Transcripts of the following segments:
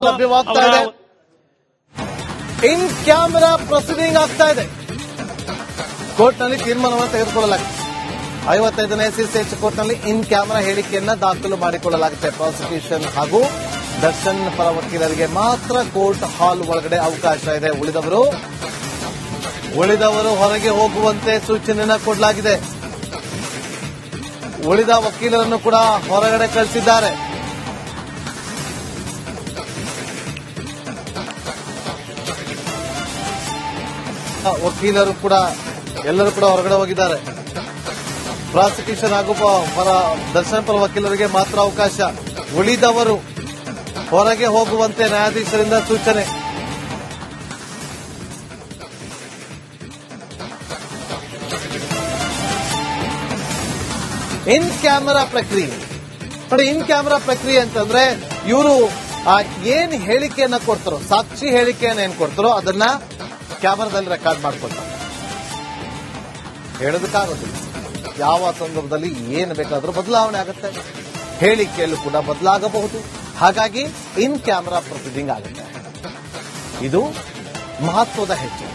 ಲಭ್ಯವಾಗ್ತಾ ಇದೆ. ಇನ್ camera proceeding ಆಗ್ತಾ ಇದೆ. ಕೋರ್ಟ್ನಲ್ಲಿ ತೀರ್ಮಾನವನ್ನು ತೆಗೆದುಕೊಳ್ಳಲಾಗಿದೆ. 55ನೇ SEC ಕೋರ್ಟ್ನಲ್ಲಿ ಇನ್ ಕ್ಯಾಮೆರಾ ಹೇಳಿಕೆಯನ್ನ ದಾಖಲು ಮಾಡಿಕೊಳ್ಳಲಾಗುತ್ತೆ. ಪ್ರಾಸಿಕ್ಯೂಷನ್ ಹಾಗೂ ದರ್ಶನ್ ಪರ ವಕೀಲರಿಗೆ ಮಾತ್ರ ಕೋರ್ಟ್ ಹಾಲ್ ಒಳಗಡೆ ಅವಕಾಶ ಇದೆ. ಉಳಿದವರು ಹೊರಗೆ ಹೋಗುವಂತೆ ಸೂಚನೆಯನ್ನ ಕೊಡಲಾಗಿದೆ. ಉಳಿದ ವಕೀಲರನ್ನು ಕೂಡ ಹೊರಗಡೆ ಕಳಿಸಿದ್ದಾರೆ. ವಕೀಲರು ಕೂಡ ಎಲ್ಲರೂ ಕೂಡ ಹೊರಗಡೆ ಹೋಗಿದ್ದಾರೆ. ಪ್ರಾಸಿಕ್ಯೂಷನ್ ಹಾಗೂ ದರ್ಶನ್ ಪರ ವಕೀಲರಿಗೆ ಮಾತ್ರ ಅವಕಾಶ. ಉಳಿದವರು ಹೊರಗೆ ಹೋಗುವಂತೆ ನ್ಯಾಯಾಧೀಶರಿಂದ ಸೂಚನೆ. ಇನ್ ಕ್ಯಾಮೆರಾ ಪ್ರಕ್ರಿಯೆ ನೋಡಿ. ಇನ್ ಕ್ಯಾಮೆರಾ ಪ್ರಕ್ರಿಯೆ ಅಂತಂದ್ರೆ ಇವರು ಏನ್ ಹೇಳಿಕೆಯನ್ನ ಕೊಡ್ತಾರೋ, ಸಾಕ್ಷಿ ಹೇಳಿಕೆಯನ್ನ ಏನ್ ಕೊಡ್ತಾರೋ ಅದನ್ನ ಕ್ಯಾಮೆರಾದಲ್ಲಿ ರೆಕಾರ್ಡ್ ಮಾಡ್ಕೊಳ್ತಾರೆ. ಹೇಳೋದಕ್ಕಾಗೋದಿಲ್ಲ. ಯಾವ ಸಂದರ್ಭದಲ್ಲಿ ಏನು ಬೇಕಾದರೂ ಬದಲಾವಣೆ ಆಗುತ್ತೆ. ಹೇಳಿಕೆಯಲ್ಲೂ ಕೂಡ ಬದಲಾಗಬಹುದು. ಹಾಗಾಗಿ ಇನ್ ಕ್ಯಾಮೆರಾ ಪ್ರೊಸೀಡಿಂಗ್ ಆಗುತ್ತೆ. ಇದು ಮಹತ್ವದ ಹೆಜ್ಜೆ.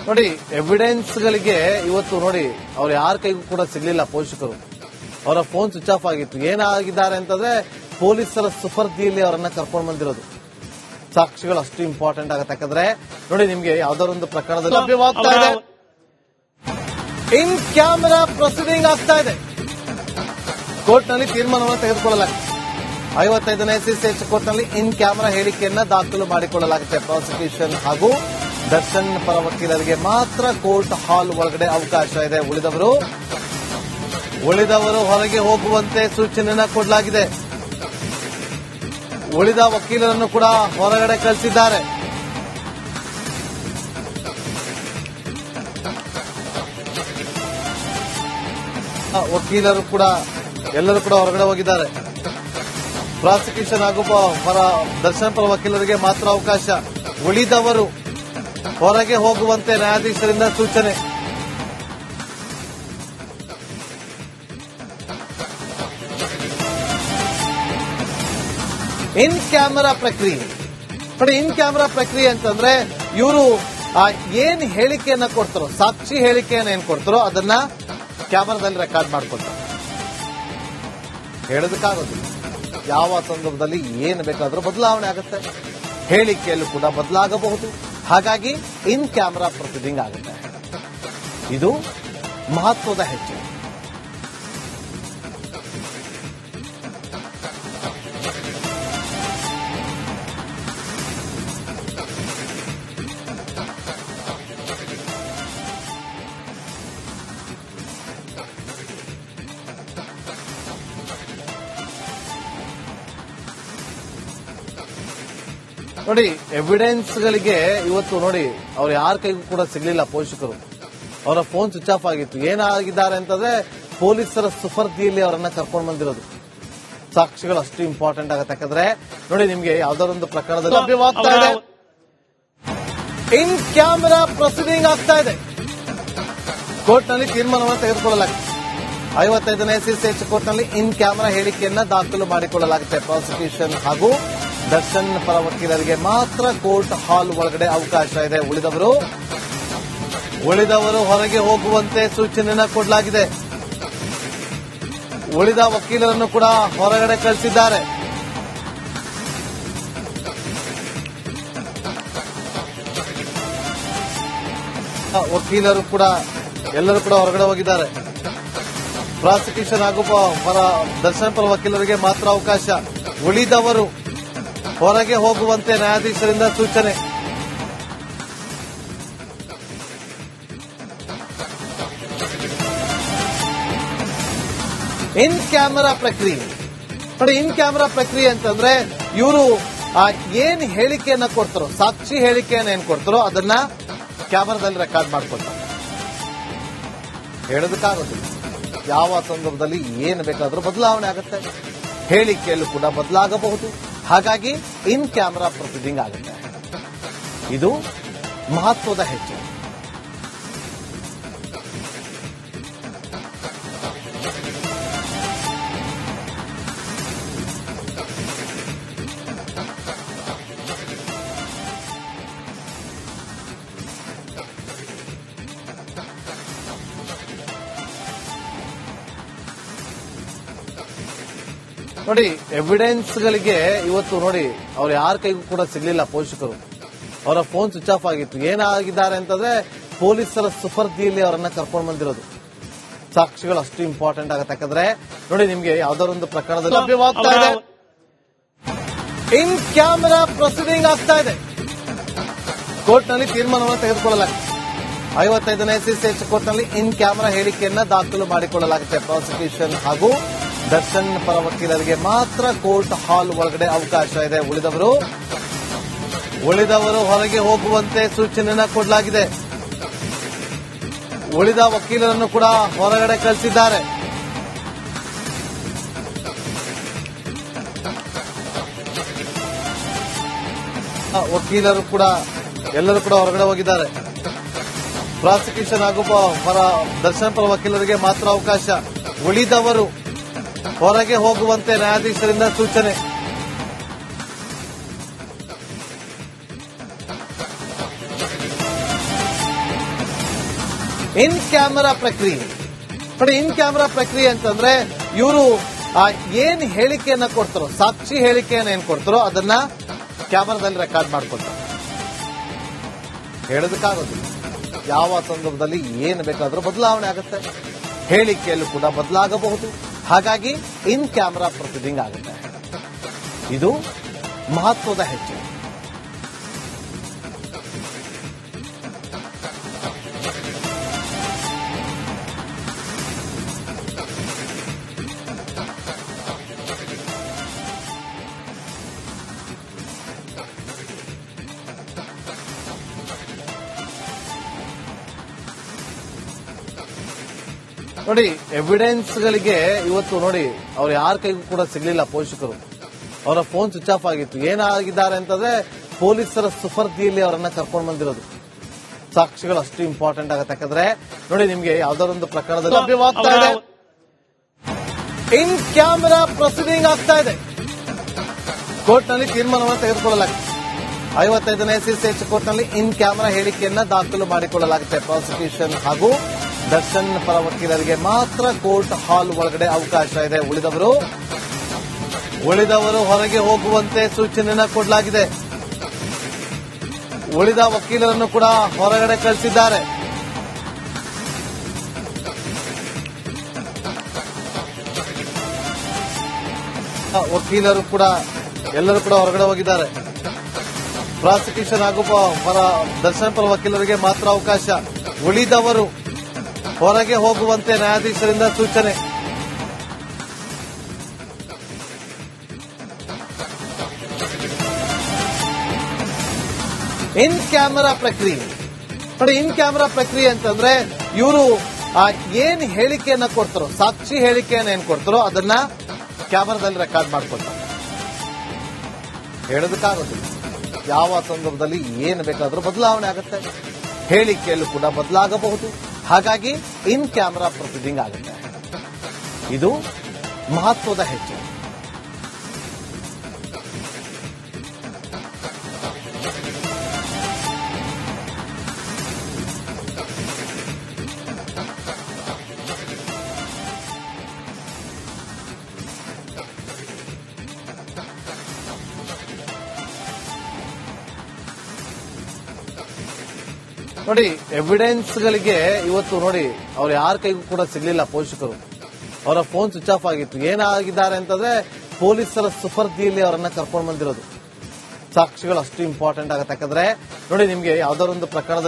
ನೋಡಿ, ಎವಿಡೆನ್ಸ್ಗಳಿಗೆ ಇವತ್ತು ನೋಡಿ ಅವ್ರು ಯಾರ ಕೈಗೂ ಕೂಡ ಸಿಗ್ಲಿಲ್ಲ. ಪೋಷಕರು ಅವರ ಫೋನ್ ಸ್ವಿಚ್ ಆಫ್ ಆಗಿತ್ತು. ಏನಾಗಿದ್ದಾರೆ ಅಂತಂದ್ರೆ ಪೊಲೀಸರ ಸುಪರ್ದಿಯಲ್ಲಿ ಅವರನ್ನ ಕರ್ಕೊಂಡು ಬಂದಿರೋದು. ಸಾಕ್ಷಿಗಳು ಅಷ್ಟು ಇಂಪಾರ್ಟೆಂಟ್ ಆಗುತ್ತೆ. ಯಾಕಂದ್ರೆ ನೋಡಿ, ನಿಮ್ಗೆ ಯಾವ್ದಾದ್ರು ಒಂದು ಪ್ರಕರಣದಲ್ಲಿ ಲಭ್ಯವಾಗ್ತಾ ಇದೆ. ಇನ್ ಕ್ಯಾಮೆರಾ ಪ್ರೊಸೀಡಿಂಗ್ ಆಗ್ತಾ ಇದೆ. ಕೋರ್ಟ್ನಲ್ಲಿ ತೀರ್ಮಾನವನ್ನು ತೆಗೆದುಕೊಳ್ಳಲಾಗಿದೆ. 55ನೇ SEC ಕೋರ್ಟ್ನಲ್ಲಿ ಇನ್ ಕ್ಯಾಮೆರಾ ಹೇಳಿಕೆಯನ್ನ ದಾಖಲು ಮಾಡಿಕೊಳ್ಳಲಾಗುತ್ತೆ. ಪ್ರಾಸಿಕ್ಯೂಷನ್ ಹಾಗೂ ದರ್ಶನ್ ಪರ ವಕೀಲರಿಗೆ ಮಾತ್ರ ಕೋರ್ಟ್ ಹಾಲ್ ಒಳಗಡೆ ಅವಕಾಶ ಇದೆ. ಉಳಿದವರು ಹೊರಗೆ ಹೋಗುವಂತೆ ಸೂಚನೆಯನ್ನ ಕೊಡಲಾಗಿದೆ. ಉಳಿದ ವಕೀಲರನ್ನು ಕೂಡ ಹೊರಗಡೆ ಕಳಿಸಿದ್ದಾರೆ. ವಕೀಲರು ಕೂಡ ಎಲ್ಲರೂ ಕೂಡ ಹೊರಗಡೆ ಹೋಗಿದ್ದಾರೆ. ಪ್ರಾಸಿಕ್ಯೂಷನ್ ಹಾಗೂ ದರ್ಶನ್ ಪರ ವಕೀಲರಿಗೆ ಮಾತ್ರ ಅವಕಾಶ. ಉಳಿದವರು ಹೊರಗೆ ಹೋಗುವಂತೆ ನ್ಯಾಯಾಧೀಶರಿಂದ ಸೂಚನೆ. ಇನ್ ಕ್ಯಾಮೆರಾ ಪ್ರಕ್ರಿಯೆ ನೋಡಿ. ಇನ್ ಕ್ಯಾಮೆರಾ ಪ್ರಕ್ರಿಯೆ ಅಂತಂದ್ರೆ ಇವರು ಏನ್ ಹೇಳಿಕೆಯನ್ನ ಕೊಡ್ತಾರೋ, ಸಾಕ್ಷಿ ಹೇಳಿಕೆಯನ್ನ ಏನ್ ಕೊಡ್ತಾರೋ ಅದನ್ನ ಕ್ಯಾಮೆರಾದಲ್ಲಿ ರೆಕಾರ್ಡ್ ಮಾಡ್ಕೊಳ್ತಾರೆ. ಹೇಳೋದಕ್ಕಾಗೋದಿಲ್ಲ. ಯಾವ ಸಂದರ್ಭದಲ್ಲಿ ಏನು ಬೇಕಾದರೂ ಬದಲಾವಣೆ ಆಗುತ್ತೆ. ಹೇಳಿಕೆಯಲ್ಲೂ ಕೂಡ ಬದಲಾಗಬಹುದು. ಹಾಗಾಗಿ ಇನ್ ಕ್ಯಾಮೆರಾ ಪ್ರೊಸೀಡಿಂಗ್ ಆಗುತ್ತೆ. ಇದು ಮಹತ್ವದ ಹೆಜ್ಜೆ. ನೋಡಿ, ಎವಿಡೆನ್ಸ್ಗಳಿಗೆ ಇವತ್ತು ನೋಡಿ ಅವ್ರು ಯಾರ ಕೈಗೂ ಕೂಡ ಸಿಗ್ಲಿಲ್ಲ. ಪೋಷಕರು ಅವರ ಫೋನ್ ಸ್ವಿಚ್ ಆಫ್ ಆಗಿತ್ತು. ಏನಾಗಿದ್ದಾರೆ ಅಂತಂದ್ರೆ ಪೊಲೀಸರ ಸುಪರ್ದಿಯಲ್ಲಿ ಅವರನ್ನ ಕರ್ಕೊಂಡು ಬಂದಿರೋದು. ಸಾಕ್ಷಿಗಳು ಅಷ್ಟು ಇಂಪಾರ್ಟೆಂಟ್ ಆಗುತ್ತೆ. ಯಾಕಂದ್ರೆ ನೋಡಿ, ನಿಮ್ಗೆ ಯಾವ್ದಾದ್ರು ಒಂದು ಪ್ರಕರಣದಲ್ಲಿ ಲಭ್ಯವಾಗ್ತಾ ಇದೆ. ಇನ್ ಕ್ಯಾಮೆರಾ ಪ್ರೊಸೀಡಿಂಗ್ ಆಗ್ತಾ ಇದೆ. ಕೋರ್ಟ್ನಲ್ಲಿ ತೀರ್ಮಾನವನ್ನು ತೆಗೆದುಕೊಳ್ಳಲಾಗಿದೆ. 55ನೇ SEC ಕೋರ್ಟ್ನಲ್ಲಿ ಇನ್ ಕ್ಯಾಮೆರಾ ಹೇಳಿಕೆಯನ್ನ ದಾಖಲು ಮಾಡಿಕೊಳ್ಳಲಾಗುತ್ತೆ. ಪ್ರಾಸಿಕ್ಯೂಷನ್ ಹಾಗೂ ದರ್ಶನ್ ಪರ ವಕೀಲರಿಗೆ ಮಾತ್ರ ಕೋರ್ಟ್ ಹಾಲ್ ಒಳಗಡೆ ಅವಕಾಶ ಇದೆ. ಉಳಿದವರು ಹೊರಗೆ ಹೋಗುವಂತೆ ಸೂಚನೆಯನ್ನ ಕೊಡಲಾಗಿದೆ. ಉಳಿದ ವಕೀಲರನ್ನು ಕೂಡ ಹೊರಗಡೆ ಕಳಿಸಿದ್ದಾರೆ. ವಕೀಲರು ಕೂಡ ಎಲ್ಲರೂ ಕೂಡ ಹೊರಗಡೆ ಹೋಗಿದ್ದಾರೆ. ಪ್ರಾಸಿಕ್ಯೂಷನ್ ಹಾಗೂ ದರ್ಶನ್ ಪರ ವಕೀಲರಿಗೆ ಮಾತ್ರ ಅವಕಾಶ. ಉಳಿದವರು ಹೊರಗೆ ಹೋಗುವಂತೆ ನ್ಯಾಯಾಧೀಶರಿಂದ ಸೂಚನೆ. ಇನ್ ಕ್ಯಾಮೆರಾ ಪ್ರಕ್ರಿಯೆ ನೋಡಿ. ಇನ್ ಕ್ಯಾಮೆರಾ ಪ್ರಕ್ರಿಯೆ ಅಂತಂದ್ರೆ ಇವರು ಏನ್ ಹೇಳಿಕೆಯನ್ನ ಕೊಡ್ತಾರೋ, ಸಾಕ್ಷಿ ಹೇಳಿಕೆಯನ್ನ ಏನ್ ಕೊಡ್ತಾರೋ ಅದನ್ನ ಕ್ಯಾಮೆರಾದಲ್ಲಿ ರೆಕಾರ್ಡ್ ಮಾಡ್ಕೊಳ್ತಾರೆ. ಹೇಳೋದಕ್ಕಾಗೋದಿಲ್ಲ. ಯಾವ ಸಂದರ್ಭದಲ್ಲಿ ಏನು ಬೇಕಾದರೂ ಬದಲಾವಣೆ ಆಗುತ್ತೆ, ಹೇಳಿಕೆಯಲ್ಲೂ ಕೂಡ ಬದಲಾಗಬಹುದು. ಹಾಗಾಗಿ ಇನ್ ಕ್ಯಾಮೆರಾ ಪ್ರೊಸೀಡಿಂಗ್ ಆಗುತ್ತೆ. ಇದು ಮಹತ್ವದ ಹೆಜ್ಜೆ. ನೋಡಿ, ಎವಿಡೆನ್ಸ್ಗಳಿಗೆ ಇವತ್ತು ನೋಡಿ ಅವ್ರು ಯಾರ ಕೈಗೂ ಕೂಡ ಸಿಗ್ಲಿಲ್ಲ. ಪೋಷಕರು ಅವರ ಫೋನ್ ಸ್ವಿಚ್ ಆಫ್ ಆಗಿತ್ತು. ಏನಾಗಿದ್ದಾರೆ ಅಂತಂದ್ರೆ ಪೊಲೀಸರ ಸುಪರ್ದಿಯಲ್ಲಿ ಅವರನ್ನ ಕರ್ಕೊಂಡು ಬಂದಿರೋದು. ಸಾಕ್ಷಿಗಳು ಅಷ್ಟು ಇಂಪಾರ್ಟೆಂಟ್ ಆಗುತ್ತೆ. ಯಾಕಂದ್ರೆ ನೋಡಿ, ನಿಮ್ಗೆ ಯಾವ್ದಾದ್ರು ಒಂದು ಪ್ರಕರಣದಲ್ಲಿ ಲಭ್ಯವಾಗ್ತಾ ಇದೆ, ಇನ್ ಕ್ಯಾಮೆರಾ ಪ್ರೊಸೀಡಿಂಗ್ ಆಗ್ತಾ ಇದೆ. ಕೋರ್ಟ್ನಲ್ಲಿ ತೀರ್ಮಾನವನ್ನು ತೆಗೆದುಕೊಳ್ಳಲಾಗಿದೆ. 55ನೇ SCCH ಕೋರ್ಟ್ನಲ್ಲಿ ಇನ್ ಕ್ಯಾಮೆರಾ ಹೇಳಿಕೆಯನ್ನ ದಾಖಲು ಮಾಡಿಕೊಳ್ಳಲಾಗುತ್ತೆ. ಪ್ರಾಸಿಕ್ಯೂಷನ್ ಹಾಗೂ ದರ್ಶನ್ ಪರ ವಕೀಲರಿಗೆ ಮಾತ್ರ ಕೋರ್ಟ್ ಹಾಲ್ ಒಳಗಡೆ ಅವಕಾಶ ಇದೆ. ಉಳಿದವರು ಹೊರಗೆ ಹೋಗುವಂತೆ ಸೂಚನೆಯನ್ನ ಕೊಡಲಾಗಿದೆ. ಉಳಿದ ವಕೀಲರನ್ನು ಕೂಡ ಹೊರಗಡೆ ಕಳಿಸಿದ್ದಾರೆ. ವಕೀಲರು ಕೂಡ ಎಲ್ಲರೂ ಕೂಡ ಹೊರಗಡೆ ಹೋಗಿದ್ದಾರೆ. ಪ್ರಾಸಿಕ್ಯೂಷನ್ ಹಾಗೂ ದರ್ಶನ್ ಪರ ವಕೀಲರಿಗೆ ಮಾತ್ರ ಅವಕಾಶ. ಉಳಿದವರು ಹೊರಗೆ ಹೋಗುವಂತೆ ನ್ಯಾಯಾಧೀಶರಿಂದ ಸೂಚನೆ. ಇನ್ ಕ್ಯಾಮೆರಾ ಪ್ರಕ್ರಿಯೆ ನೋಡಿ, ಇನ್ ಕ್ಯಾಮೆರಾ ಪ್ರಕ್ರಿಯೆ ಅಂತಂದ್ರೆ ಇವರು ಏನ್ ಹೇಳಿಕೆಯನ್ನ ಕೊಡ್ತಾರೋ, ಸಾಕ್ಷಿ ಹೇಳಿಕೆಯನ್ನ ಏನ್ ಕೊಡ್ತಾರೋ ಅದನ್ನ ಕ್ಯಾಮೆರಾದಲ್ಲಿ ರೆಕಾರ್ಡ್ ಮಾಡ್ಕೊಳ್ತಾರೆ. ಹೇಳೋದಕ್ಕಾಗೋದಿಲ್ಲ. ಯಾವ ಸಂದರ್ಭದಲ್ಲಿ ಏನು ಬೇಕಾದರೂ ಬದಲಾವಣೆ ಆಗುತ್ತೆ, ಹೇಳಿಕೆಯಲ್ಲೂ ಕೂಡ ಬದಲಾಗಬಹುದು. ಹಾಗಾಗಿ ಇನ್ ಕ್ಯಾಮೆರಾ ಪ್ರೊಸೀಡಿಂಗ್ ಆಗುತ್ತೆ. ಇದು ಮಹತ್ವದ ಹೆಜ್ಜೆ. ನೋಡಿ, ಎವಿಡೆನ್ಸ್ಗಳಿಗೆ ಇವತ್ತು ನೋಡಿ ಅವ್ರು ಯಾರ ಕೈಗೂ ಕೂಡ ಸಿಗ್ಲಿಲ್ಲ. ಪೋಷಕರು ಅವರ ಫೋನ್ ಸ್ವಿಚ್ ಆಫ್ ಆಗಿತ್ತು. ಏನಾಗಿದ್ದಾರೆ ಅಂತಂದ್ರೆ ಪೊಲೀಸರ ಸುಪರ್ದಿಯಲ್ಲಿ ಅವರನ್ನ ಕರ್ಕೊಂಡು ಬಂದಿರೋದು. ಸಾಕ್ಷಿಗಳು ಅಷ್ಟು ಇಂಪಾರ್ಟೆಂಟ್ ಆಗುತ್ತೆ. ಯಾಕಂದ್ರೆ ನೋಡಿ, ನಿಮ್ಗೆ ಯಾವ್ದಾದ್ರು ಒಂದು ಪ್ರಕರಣದಲ್ಲಿ ಲಭ್ಯವಾಗ್ತಾ ಇದೆ, ಇನ್ ಕ್ಯಾಮೆರಾ ಪ್ರೊಸೀಡಿಂಗ್ ಆಗ್ತಾ ಇದೆ. ಕೋರ್ಟ್ನಲ್ಲಿ ತೀರ್ಮಾನವನ್ನು ತೆಗೆದುಕೊಳ್ಳಲಾಗಿದೆ. 55ನೇ SCCH ಕೋರ್ಟ್ನಲ್ಲಿ ಇನ್ ಕ್ಯಾಮೆರಾ ಹೇಳಿಕೆಯನ್ನ ದಾಖಲು ಮಾಡಿಕೊಳ್ಳಲಾಗುತ್ತೆ. ಪ್ರಾಸಿಕ್ಯೂಷನ್ ಹಾಗೂ ದರ್ಶನ್ ಪರ ವಕೀಲರಿಗೆ ಮಾತ್ರ ಕೋರ್ಟ್ ಹಾಲ್ ಒಳಗಡೆ ಅವಕಾಶ ಇದೆ. ಉಳಿದವರು ಹೊರಗೆ ಹೋಗುವಂತೆ ಸೂಚನೆಯನ್ನ ಕೊಡಲಾಗಿದೆ. ಉಳಿದ ವಕೀಲರನ್ನು ಕೂಡ ಹೊರಗಡೆ ಕಳಿಸಿದ್ದಾರೆ. ವಕೀಲರು ಕೂಡ ಎಲ್ಲರೂ ಕೂಡ ಹೊರಗಡೆ ಹೋಗಿದ್ದಾರೆ. ಪ್ರಾಸಿಕ್ಯೂಷನ್ ಹಾಗೂ ದರ್ಶನ್ ಪರ ವಕೀಲರಿಗೆ ಮಾತ್ರ ಅವಕಾಶ. ಉಳಿದವರು ಹೊರಗೆ ಹೋಗುವಂತೆ ನ್ಯಾಯಾಧೀಶರಿಂದ ಸೂಚನೆ. ಇನ್ ಕ್ಯಾಮೆರಾ ಪ್ರಕ್ರಿಯೆ ನೋಡಿ, ಇನ್ ಕ್ಯಾಮೆರಾ ಪ್ರಕ್ರಿಯೆ ಅಂತಂದ್ರೆ ಇವರು ಏನ್ ಹೇಳಿಕೆಯನ್ನ ಕೊಡ್ತಾರೋ, ಸಾಕ್ಷಿ ಹೇಳಿಕೆಯನ್ನ ಏನ್ ಕೊಡ್ತಾರೋ ಅದನ್ನ ಕ್ಯಾಮೆರಾದಲ್ಲಿ ರೆಕಾರ್ಡ್ ಮಾಡ್ಕೊಳ್ತಾರೆ. ಹೇಳೋದಕ್ಕಾಗೋದಿಲ್ಲ. ಯಾವ ಸಂದರ್ಭದಲ್ಲಿ ಏನು ಬೇಕಾದರೂ ಬದಲಾವಣೆ ಆಗುತ್ತೆ, ಹೇಳಿಕೆಯಲ್ಲೂ ಕೂಡ ಬದಲಾಗಬಹುದು. ಹಾಗಾಗಿ ಇನ್ ಕ್ಯಾಮೆರಾ ಪ್ರೊಸೀಡಿಂಗ್ ಆಗುತ್ತೆ. ಇದು ಮಹತ್ವದ ಹೆಜ್ಜೆ. ನೋಡಿ, ಎವಿಡೆನ್ಸ್ಗಳಿಗೆ ಇವತ್ತು ನೋಡಿ ಅವ್ರು ಯಾರ ಕೈಗೂ ಕೂಡ ಸಿಗ್ಲಿಲ್ಲ. ಪೋಷಕರು ಅವರ ಫೋನ್ ಸ್ವಿಚ್ ಆಫ್ ಆಗಿತ್ತು. ಏನಾಗಿದ್ದಾರೆ ಅಂತಂದ್ರೆ ಪೊಲೀಸರ ಸುಪರ್ದಿಯಲ್ಲಿ ಅವರನ್ನ ಕರ್ಕೊಂಡು ಬಂದಿರೋದು. ಸಾಕ್ಷಿಗಳು ಅಷ್ಟು ಇಂಪಾರ್ಟೆಂಟ್ ಆಗುತ್ತೆ. ಯಾಕಂದ್ರೆ ನೋಡಿ, ನಿಮ್ಗೆ ಯಾವ್ದಾದ್ರು ಒಂದು ಪ್ರಕರಣದಲ್ಲಿ